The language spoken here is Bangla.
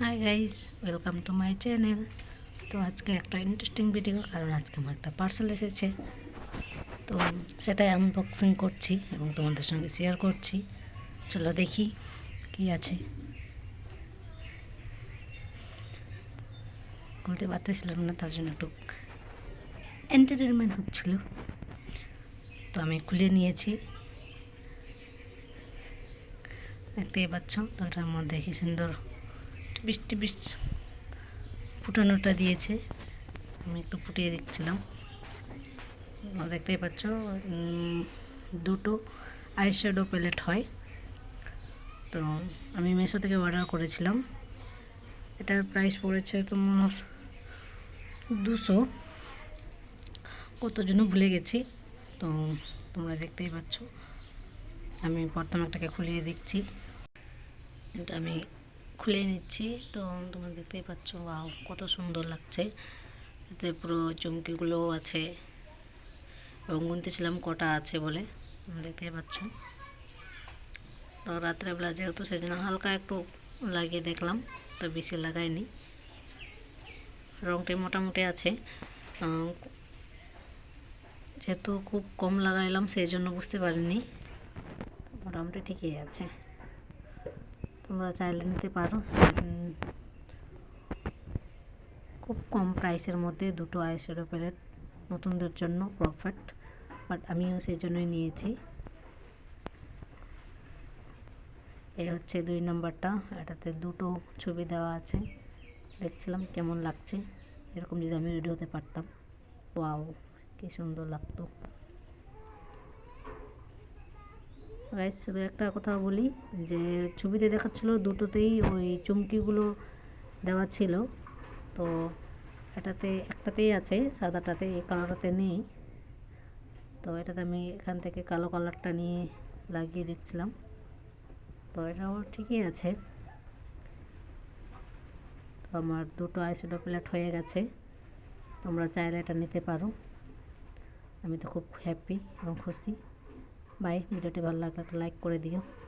Hi guys, welcome to my channel. তো আজকে একটা ইন্টারেস্টিং ভিডিও, কারণ আজকে আমার একটা পার্সেল এসেছে। তো সেটাই আনবক্সিং করছি এবং তোমাদের সঙ্গে শেয়ার করছি। চলো দেখি কি আছে। খুলতে পারতেছিলাম না, তার জন্য একটু এন্টারটেনমেন্ট হচ্ছিল। তো আমি খুলে নিয়েছি, দেখতেই পাচ্ছ। তো এটার মধ্যে কি সুন্দর বৃষ্টি ফুটানোটা দিয়েছে। আমি একটু ফুটিয়ে দেখছিলাম। দেখতেই পাচ্ছ, দুটো আইশ্যাডো প্যালেট হয়। তো আমি মিশো থেকে অর্ডার করেছিলাম। এটার প্রাইস পড়েছে তোমার 200 কত জন্য ভুলে গেছি। তো তোমরা দেখতেই পাচ্ছ, আমি প্রথম একটাকে খুলিয়ে দেখছি। এটা আমি খুলে নিচ্ছি। তো তোমরা দেখতেই পাচ্ছ, ওয়াও কত সুন্দর লাগছে। এতে পুরো চুমকিগুলোও আছে এবং গুনতেছিলাম কটা আছে বলে। দেখতেই পাচ্ছ। তো রাত্রেবেলা যেহেতু, সেজন্য হালকা একটু লাগিয়ে দেখলাম, তো বেশি লাগাইনি। রঙটি মোটামুটি আছে, যেহেতু খুব কম লাগাইলাম সেই জন্য বুঝতে পারিনি। মোটামুটি ঠিকই আছে, তোমরা চাইলে নিতে পারো। খুব কম প্রাইসের মধ্যে দুটো আইশ্যাডো প্যালেট নতুনদের জন্য পারফেক্ট, বাট আমিও সেই জন্যই নিয়েছি। এই হচ্ছে 2 নম্বরটা। এটাতে দুটো ছবি দেওয়া আছে। দেখছিলাম কেমন লাগছে, এরকম যদি আমি রেডি হতে পারতাম, ওয়াও কি সুন্দর লাগতো। গাইস, শুধু একটা কথা বলি, যে ছবিতে দেখাচ্ছিল দুটোতেই ওই চুমকিগুলো দেওয়া ছিল। তো এটাতে একটাতেই আছে, সাদাটাতে, এই কালারটাতে নেই। তো এটাতে আমি এখান থেকে কালো কালারটা নিয়ে লাগিয়ে দেখছিলাম। তো এটাও ঠিকই আছে। তো আমার দুটো আইশ্যাডো প্যালেট হয়ে গেছে। তোমরা চাইলে এটা নিতে পারো। আমি তো খুব হ্যাপি এবং খুশি। বাই। ভিডিওটি ভালো লাগলে একটা লাইক করে দিও।